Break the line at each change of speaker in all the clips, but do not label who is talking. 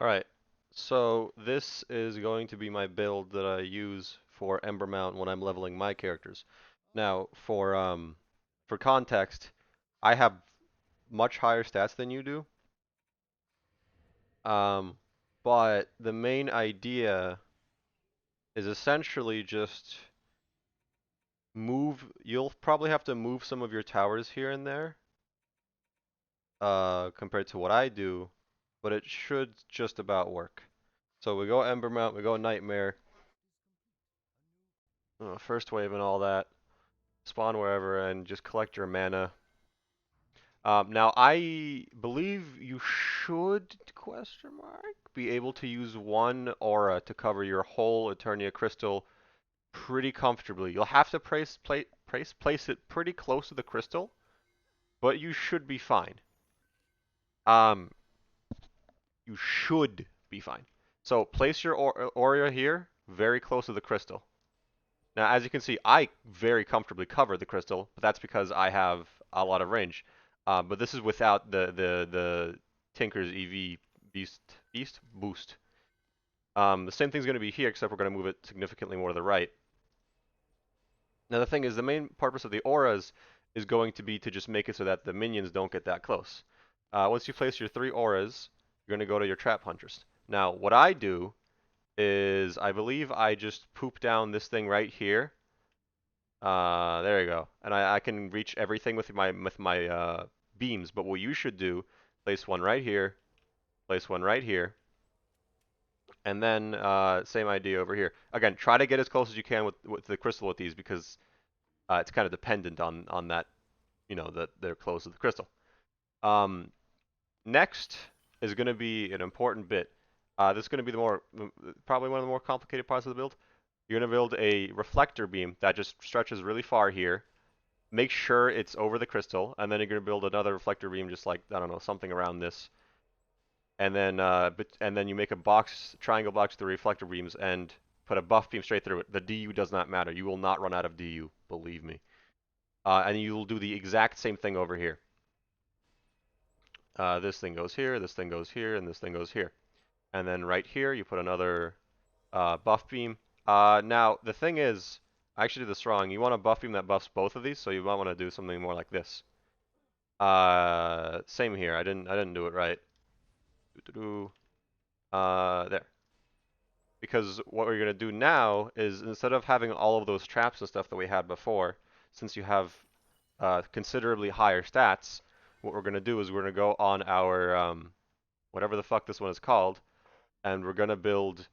Alright, so this is going to be my build that I use for embermount when I'm leveling my characters. Now, for context, I have much higher stats than you do, um, but the main idea is essentially just you'll probably have to move some of your towers here and there, compared to what I do, but it should just about work. So we go embermount, we go nightmare, first wave and all that. Spawn wherever and just collect your mana. Now, I believe you should, question mark, be able to use one aura to cover your whole Eternia crystal pretty comfortably. You'll have to place it pretty close to the crystal, but you should be fine. Um, you should be fine. So place your aura here, very close to the crystal. Now, as you can see, I very comfortably cover the crystal, but that's because I have a lot of range. But this is without the Tinker's EV Beast boost. The same thing's going to be here, except we're going to move it significantly more to the right. Now, the thing is, the main purpose of the auras is going to be to just make it so that the minions don't get that close. Once you place your 3 auras, you're going to go to your trap hunters. Now, what I do is, I believe I just poop down this thing right here. There you go. And I can reach everything with my beams. But what you should do, place one right here, place one right here, and then same idea over here. Again, try to get as close as you can with the crystal with these because it's kind of dependent on that, that they're close to the crystal. Um, Next is going to be an important bit. This is going to be probably one of the more complicated parts of the build. You're going to build a reflector beam that just stretches really far here. Make sure it's over the crystal, and then you're going to build another reflector beam just like, I don't know, something around this. And then you make a triangle box with the reflector beams and put a buff beam straight through it. The DU does not matter. You will not run out of DU, believe me. And you will do the exact same thing over here. This thing goes here, this thing goes here, and this thing goes here. And then right here, you put another buff beam. Now, the thing is, I actually did this wrong. You want a buff beam that buffs both of these, so you might want to do something more like this. Same here. I didn't do it right. There. Because what we're gonna do now is instead of having all of those traps and stuff that we had before, since you have considerably higher stats, what we're gonna do is we're gonna go on our whatever the fuck this one is called, and we're gonna build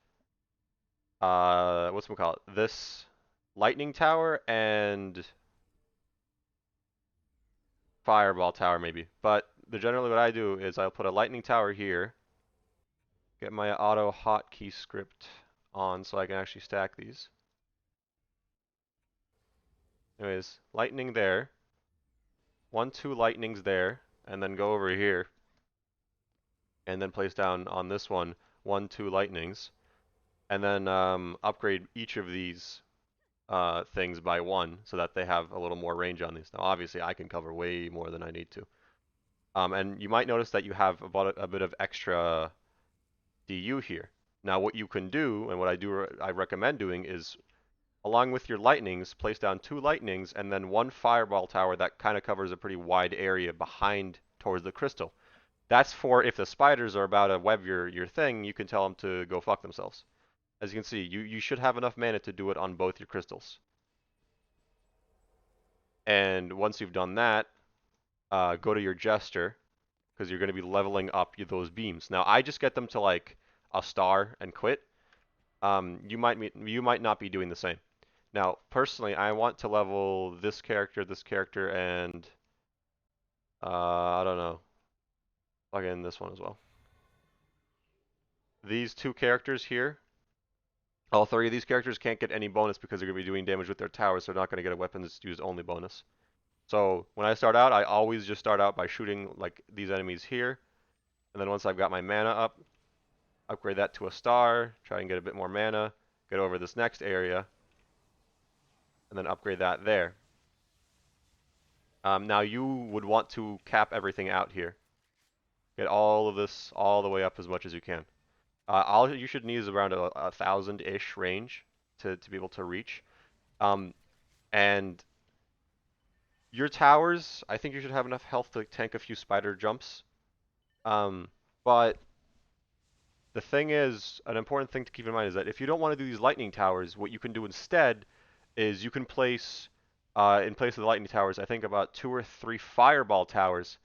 what's we call it? This lightning tower and fireball tower maybe. But generally what I do is I'll put a lightning tower here. Get my auto hotkey script on so I can actually stack these. Anyways, lightning there. 1, 2 lightnings there, and then go over here, and then place down on this one 1, 2 lightnings, and then upgrade each of these things by 1 so that they have a little more range on these. Now, obviously, I can cover way more than I need to. And you might notice that you have about a bit of extra DU here. Now what you can do, and what I recommend doing is, along with your lightnings, place down 2 lightnings and then 1 fireball tower that kind of covers a pretty wide area behind towards the crystal. That's for if the spiders are about to web your thing, you can tell them to go fuck themselves. As you can see, you should have enough mana to do it on both your crystals. And once you've done that, go to your jester, because you're going to be leveling up those beams. Now, I just get them to like a star and quit. You might not be doing the same. Now, personally, I want to level this character, and I don't know, plug in this one as well. These 2 characters here, all 3 of these characters can't get any bonus because they're going to be doing damage with their towers, so they're not going to get a weapons used only bonus. So when I start out, I always just start out by shooting like these enemies here, and then once I've got my mana up, upgrade that to a star, try and get a bit more mana, get over this next area, and then upgrade that there. Now you would want to cap everything out here. Get all of this all the way up as much as you can. All you should need is around a 1,000-ish range to be able to reach. Um, and your towers, I think you should have enough health to tank a few spider jumps. Um, but the thing is, an important thing to keep in mind is that if you don't want to do these lightning towers, what you can do instead is you can place, in place of the lightning towers, I think about 2 or 3 fireball towers,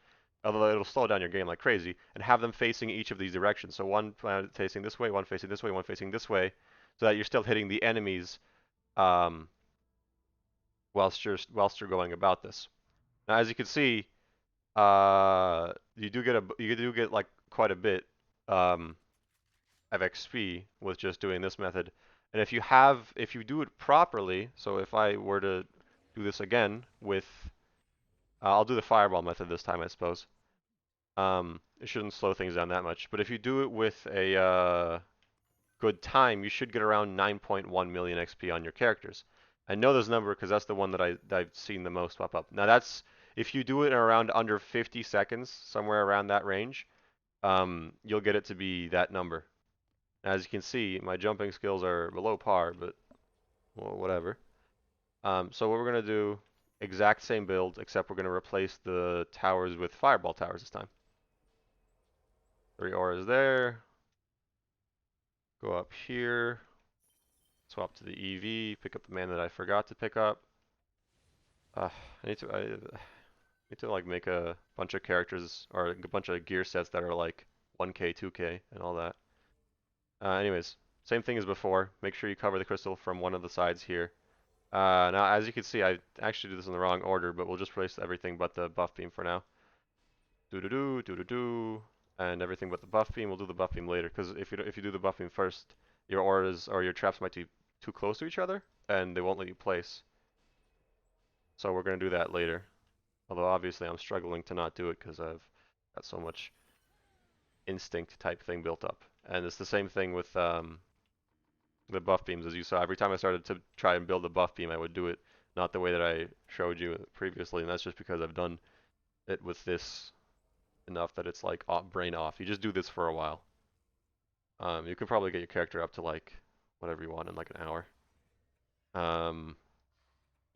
although it'll slow down your game like crazy, and have them facing each of these directions. So one planet facing this way, one facing this way, one facing this way, so that you're still hitting the enemies um, whilst you're going about this. Now, as you can see, you do get like quite a bit. Um, of XP with just doing this method. And if you do it properly, so if I were to do this again with, I'll do the fireball method this time, I suppose. It shouldn't slow things down that much. But if you do it with a good time, you should get around 9.1 million XP on your characters. I know this number because that's the one that I've seen the most pop up. Now that's if you do it in around under 50 seconds, somewhere around that range, you'll get it to be that number. As you can see, my jumping skills are below par, but well, whatever. So what we're going to do, exact same build, except we're going to replace the towers with fireball towers this time. 3 auras there. Go up here. Swap to the EV. Pick up the man that I forgot to pick up. I need to like make a bunch of characters or a bunch of gear sets that are like 1K, 2K, and all that. Anyways, same thing as before. Make sure you cover the crystal from one of the sides here. Now, as you can see, I actually did this in the wrong order, but we'll just place everything but the buff beam for now. Do-do-do, do-do-do, and everything but the buff beam. We'll do the buff beam later, because if you do the buff beam first, your auras or your traps might be too close to each other, and they won't let you place. So we're going to do that later. Although, obviously, I'm struggling to not do it, because I've got so much instinct type thing built up. And it's the same thing with the buff beams, as you saw. Every time I started to try and build a buff beam, I would do it not the way that I showed you previously, and that's just because I've done it with this enough that it's like brain off. You just do this for a while. You can probably get your character up to like whatever you want in like an hour. Um,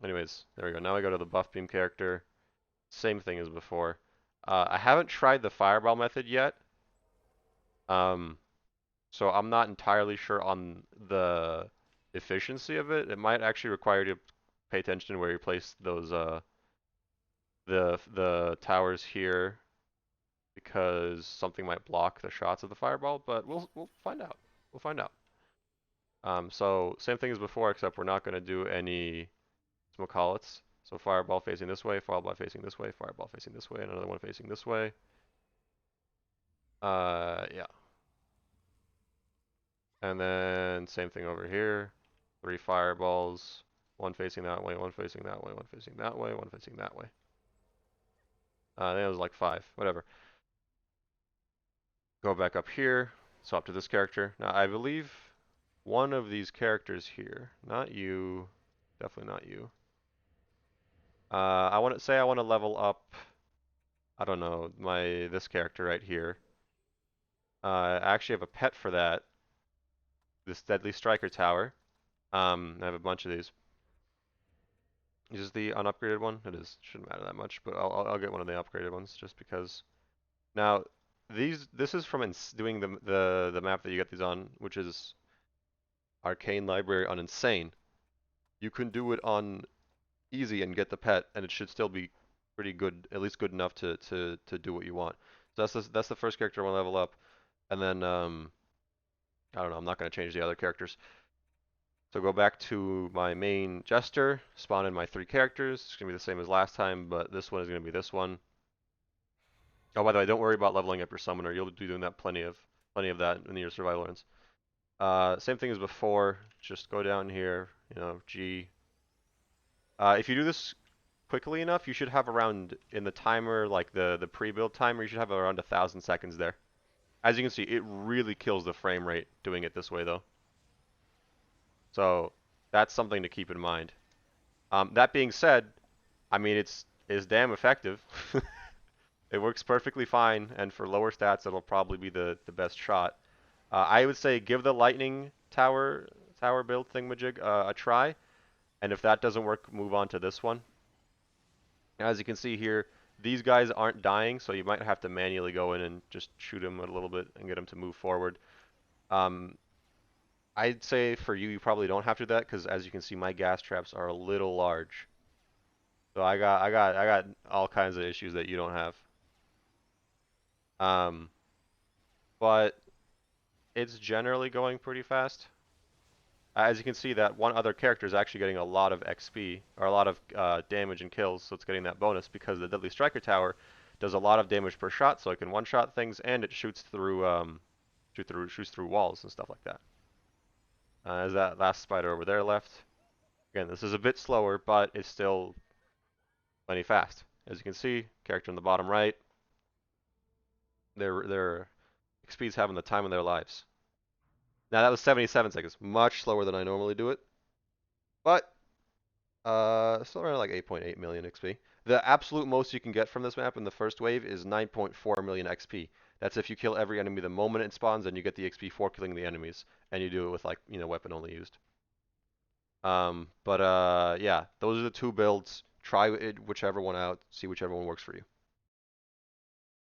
Anyways, there we go. Now I go to the buff beam character. Same thing as before. I haven't tried the fireball method yet. So I'm not entirely sure on the efficiency of it. It might actually require you to pay attention to where you place those the towers here because something might block the shots of the fireball, but we'll find out. We'll find out. So same thing as before, except we're not going to do any smokallets. So fireball facing this way, fireball facing this way, fireball facing this way, and another one facing this way. Yeah. And then same thing over here. 3 fireballs. One facing that way, one facing that way, one facing that way, one facing that way. I think it was like 5. Whatever. Go back up here. Swap to this character. Now, I believe one of these characters here, not you, definitely not you. I want to say I want to level up, I don't know, this character right here. I actually have a pet for that. This Deadly Striker Tower. I have a bunch of these. Is this the unupgraded one? It is. Shouldn't matter that much, but I'll get one of the upgraded ones just because. Now, this is from doing the map that you get these on, which is Arcane Library on Insane. You can do it on easy and get the pet, and it should still be pretty good, at least good enough to do what you want. So that's the first character I want to level up, and then I don't know. I'm not going to change the other characters. So go back to my main jester, spawn in my 3 characters. It's going to be the same as last time, but this one is going to be this one. Oh, by the way, don't worry about leveling up your summoner. You'll be doing that plenty of that in your survival runs. Same thing as before. Just go down here, G. If you do this quickly enough, you should have around in the timer, like the pre-build timer, you should have around 1,000 seconds there. As you can see, it really kills the frame rate doing it this way, though. So that's something to keep in mind. That being said, I mean it's damn effective. It works perfectly fine, and for lower stats, it'll probably be the best shot. I would say give the lightning tower build thingamajig a try, and if that doesn't work, move on to this one. As you can see here, these guys aren't dying, so you might have to manually go in and just shoot them a little bit and get them to move forward. Um, I'd say for you, you probably don't have to do that because as you can see, my gas traps are a little large. So I got all kinds of issues that you don't have. Um, but it's generally going pretty fast. As you can see, that one other character is actually getting a lot of XP, or a lot of damage and kills, so it's getting that bonus because the Deadly Striker Tower does a lot of damage per shot, so it can one-shot things, and it shoots through walls and stuff like that. As that last spider over there left. Again, this is a bit slower, but it's still plenty fast. As you can see, character in the bottom right, their XP is having the time of their lives. Now that was 77 seconds, much slower than I normally do it, but still around like 8.8 million XP. The absolute most you can get from this map in the first wave is 9.4 million XP. That's if you kill every enemy the moment it spawns, and you get the XP for killing the enemies, and you do it with like weapon only used. Yeah, those are the two builds. Try whichever one out, see whichever one works for you.